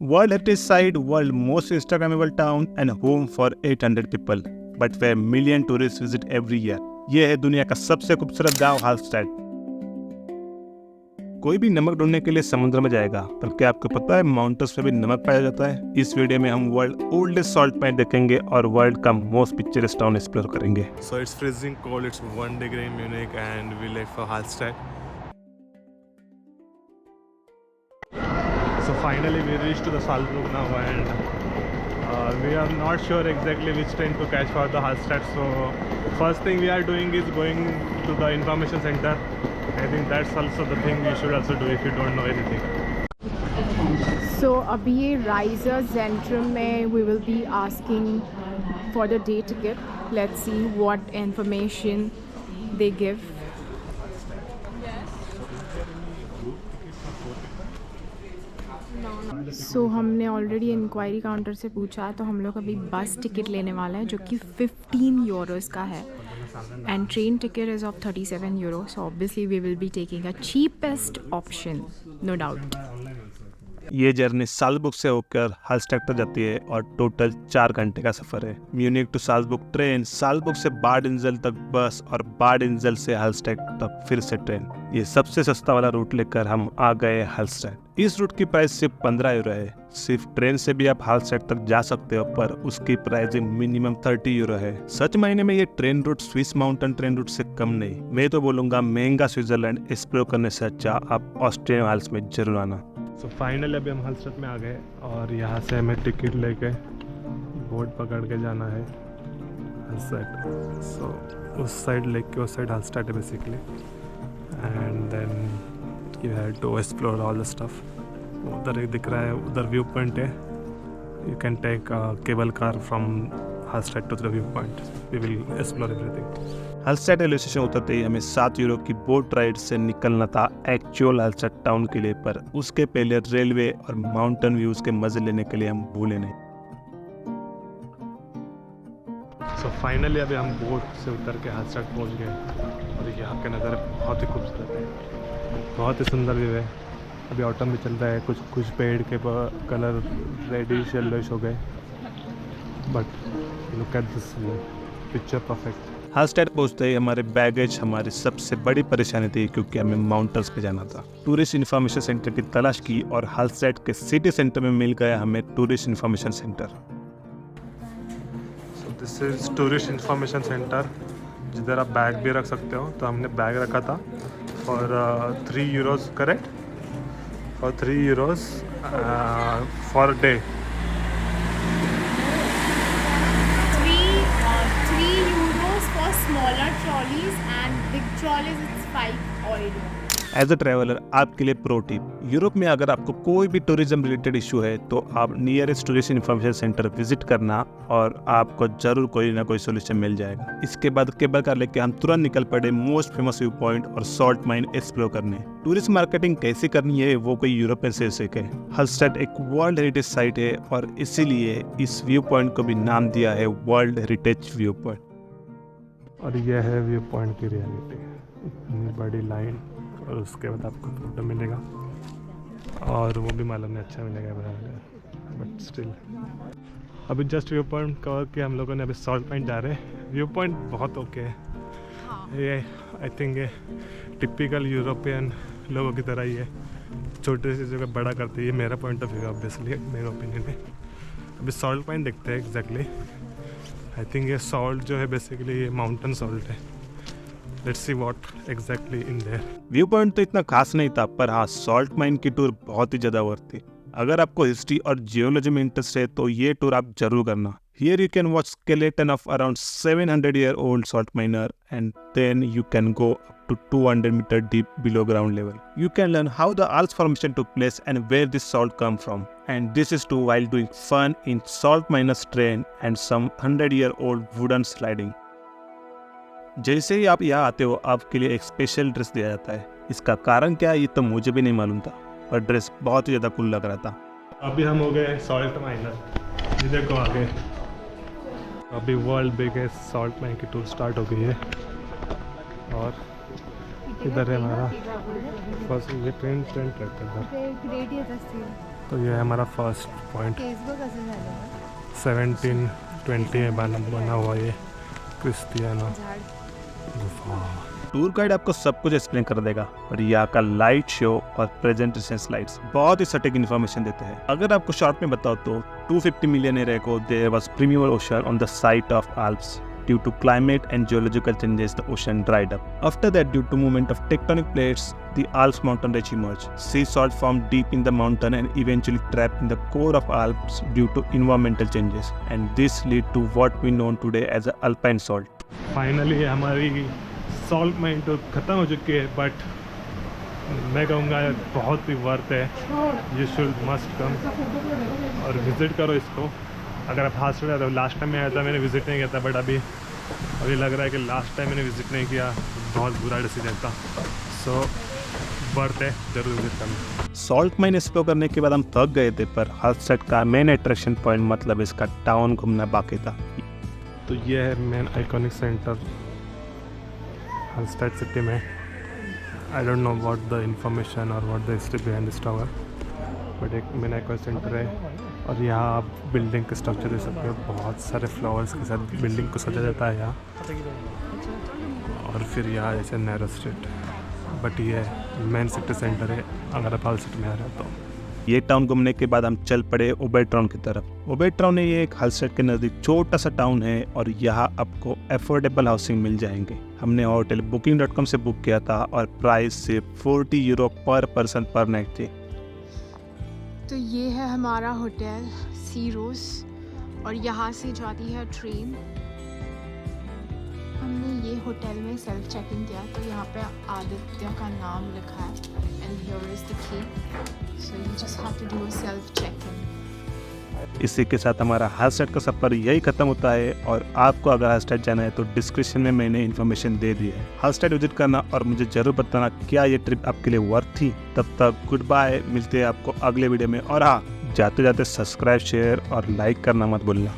World Heritage Site, world most Instagrammable town and home for 800 people, but where million tourists visit every year. ये है दुनिया का सबसे खूबसूरत गांव हालस्टेड। कोई भी नमक ढूंढने के लिए समुद्र में जाएगा, पर क्या आपको पता है माउंटेन्स में भी नमक पाया जाता है? इस वीडियो में हम वर्ल्ड ओल्डेस्ट सॉल्ट माइन देखेंगे और वर्ल्ड का मोस्ट पिक्चरस टाउन एक्सप्लोर करेंगे। So it's freezing cold, it's 1 degree in Munich and we left for Hallstatt. So finally we reached to the Salzburg now and we are not sure exactly which train to catch for the Hallstatt. So first thing we are doing is going to the information center. I think that's also the thing you should also do if you don't know anything. So अभी ये riser जेंट्रम में we will be asking for the day ticket. Let's see what information they give. So हमने already inquiry counter से पूछा, तो हम लोग अभी बस टिकट लेने वाले हैं जो कि 15 यूरोस का है and train ticket is of 37 euro. So obviously we will be taking a cheapest option, no doubt. ये जर्नी साल्जबुर्ग से होकर हालस्टेड तक जाती है और टोटल 4 घंटे का सफर है। म्यूनिक टू साल्जबुर्ग ट्रेन, साल्जबुर्ग से बाड इंजल तक बस और बाड इंजल से हालस्टेड तक फिर से ट्रेन। ये सबसे सस्ता वाला रूट लेकर हम आ गए हालस्टेड। इस रूट की प्राइस सिर्फ 15 यूरो है। सिर्फ ट्रेन से भी आप हालस्टेड तक जा सकते हो, पर उसकी प्राइसिंग मिनिमम 30 यूरो है। सच मायने में ये train route Swiss mountain train route से कम नहीं। मैं तो बोलूंगा महंगा स्विट्जरलैंड एक्सप्लोर करने से अच्छा आप ऑस्ट्रियन हाल्स में जरूर आना। So finally अभी हम हलस्टेट में आ गए और यहाँ से हमें टिकट लेके बोट पकड़ के जाना है हलस्टेट। So उस साइड लेक के उस साइड हलस्टेट है basically and then you have to explore all the stuff. उधर एक दिख रहा है, उधर व्यू पॉइंट है। You can take cable car from Hallstatt to the view point. We will explore everything. Hallstatt railway station उतरते ही हमें 7 यूरो की बोट राइड से निकलना था एक्चुअल हालस्टेड टाउन के लिए, पर उसके पहले रेलवे और माउंटेन व्यूज के मजे लेने के लिए हम भूले नहीं। सो फाइनली अभी हम बोट से उतर के हालस्टेड पहुंच गए और यहाँ के नज़ारे बहुत ही खूबसूरत है, बहुत ही सुंदर व्यू है। अभी ऑटम भी चल रहा है, कुछ पेड़ के कलर रेडिश येलोइश हो गए, but look at this view, picture perfect. Hallstatt पहुंचते ही हमारे बैगेज हमारी सबसे बड़ी परेशानी थी, क्योंकि हमें माउंटेन्स पे जाना था। टूरिस्ट इन्फॉर्मेशन सेंटर की तलाश की और हालस्टेड के सिटी सेंटर में मिल गया हमें tourist information centre. So this is tourist information centre, जिधर आप बैग भी रख सकते हो। तो हमने बैग रखा था for 3 euros, correct, for 3 euros for day. 3 euros for smaller trolleys and big trolleys it's 5 euro. As a traveller आपके लिए प्रो टिप, यूरोप में अगर आपको कोई भी टूरिज्म रिलेटेड इशू है तो आप nearest tourist information centre visit करना और आपको जरूर कोई ना कोई सोल्यूशन मिल जाएगा। इसके बाद केबल कार लेके हम तुरंत निकल पड़े मोस्ट फेमस व्यू पॉइंट और सॉल्ट माइन एक्सप्लोर करने। टूरिस्ट मार्केटिंग कैसे करनी है वो कोई यूरोपियन से सीखे। हालस्टेड एक वर्ल्ड हेरिटेज साइट है और इसीलिए इस व्यू पॉइंट को भी नाम दिया है वर्ल्ड हेरिटेज व्यू पॉइंट। और यह है व्यू पॉइंट की रियलिटी, इतनी बड़ी लाइन और उसके बाद आपको फोटो मिलेगा और वो भी मालूम नहीं अच्छा मिलेगा बट स्टिल। अभी जस्ट व्यू पॉइंट कवर किया हम लोगों ने, अभी सॉल्ट पॉइंट जा रहे हैं। व्यू पॉइंट बहुत ओके है, ये आई थिंक ये टिपिकल यूरोपियन लोगों की तरह ही है, छोटे से जगह बड़ा करते हैं। ये मेरा पॉइंट ऑफ व्यू ऑब्वियसली, मेरे ओपिनियन में। अभी सॉल्ट पॉइंट देखते हैं एग्जैक्टली। आई थिंक ये सॉल्ट जो है बेसिकली ये माउंटेन सॉल्ट है। Let's see what exactly in there. View point तो इतना खास नहीं था, पर हाँ सॉल्ट माइन की टूर बहुत ही ज्यादा वर्थ थी। अगर आपको हिस्ट्री और जियोलॉजी में इंटरेस्ट है तो ये टूर आप जरूर करना। Here you can watch skeleton of around 700-year-old salt miner and then you can go up to 200 meter deep below ground level. You can learn how the Alps formation took place and where this salt come from. And this is too while doing fun in salt miners train and some 100-year-old wooden sliding. जैसे ही आप यहाँ आते हो आपके लिए एक special dress दिया जाता है। इसका कारण क्या है ये तो मुझे भी नहीं मालूम था, पर ड्रेस बहुत ही ज़्यादा कूल लग रहा था। अभी हम हो गए सॉल्ट माइनर, ये देखो आगे। अभी वर्ल्ड बिगेस्ट सॉल्ट माइन की टूर स्टार्ट हो गई है और इधर है हमारा फर्स्ट ये ट्रेन ट्रेन ट्रैक है। तो ये है हमारा फर्स्ट पॉइंट। 1720 में बना हुआ ये क्रिस्टियानो गुफा। टूर गाइड आपको सब कुछ एक्सप्लेन कर देगा, पर यहाँ का लाइट शो और प्रेजेंटेशन स्लाइड्स बहुत ही सटीक इन्फॉर्मेशन देते हैं। अगर आपको शॉर्ट में बताओ तो 250 million year ago there was primeval ocean on the site of Alps. Due to climate and geological changes, the ocean dried up. After that, due to movement of tectonic plates, the Alps mountain range emerged. Sea salt formed deep in the mountain and eventually trapped in the core of Alps due to environmental changes. And this led to what we know today as the alpine salt. Finally हमारी salt mine तो ख़त्म हो चुकी है, but मैं कहूँगा बहुत ही worth है। यू शुड मस्ट कम और विज़िट करो इसको। अगर आप हाथ से लास्ट टाइम में आया था मैंने विज़िट नहीं किया था, बट अभी लग रहा है कि लास्ट टाइम मैंने विज़िट नहीं किया, बहुत बुरा डिसीजन था। सो वर्थ है, ज़रूर विज़िट करना। सॉल्ट माइन एक्सप्लोर करने के बाद हम थक गए थे, पर हलस्टेड का मेन अट्रैक्शन पॉइंट मतलब इसका टाउन घूमना बाकी था। तो ये है main iconic centre Hallstatt city में। I don't know what the information और what the history behind this tower, but एक मेन आइकॉनिक सेंटर है और यहाँ आप बिल्डिंग के स्ट्रक्चर देख सकते हो। बहुत सारे फ्लावर्स के साथ बिल्डिंग को सजा जाता है यहाँ। और फिर यहाँ जैसे नैरो स्ट्रीट, बट ये मेन सिटी सेंटर है अगर आप हलस्टेड में आ रहे हो तो। ये टाउन घूमने के बाद हम चल पड़े ओबेरटाउन की तरफ। ओबेरटाउन ये एक हलस्टेड के नज़दीक छोटा सा टाउन है और यहाँ आपको अफोर्डेबल हाउसिंग मिल जाएंगे। हमने होटल booking.com से बुक किया था और प्राइस सिर्फ 40 यूरो पर पर्सन पर नाइट थी। तो ये है हमारा होटल सी रोज और यहाँ से जाती है ट्रेन। हमने ये होटल में सेल्फ चेक इन किया, तो यहाँ पे आदित्य का नाम लिखा है and here is the key, so you just have to do a self check in. इसी के साथ हमारा हलस्टेड का सफर यही खत्म होता है और आपको अगर हलस्टेड जाना है तो डिस्क्रिप्शन में मैंने इन्फॉर्मेशन दे दी है। हलस्टेड विजिट करना और मुझे जरूर बताना क्या ये ट्रिप आपके लिए वर्थ थी। तब तक गुड बाय, मिलते हैं आपको अगले वीडियो में। और हाँ, जाते जाते सब्सक्राइब, शेयर और लाइक करना मत भूलना।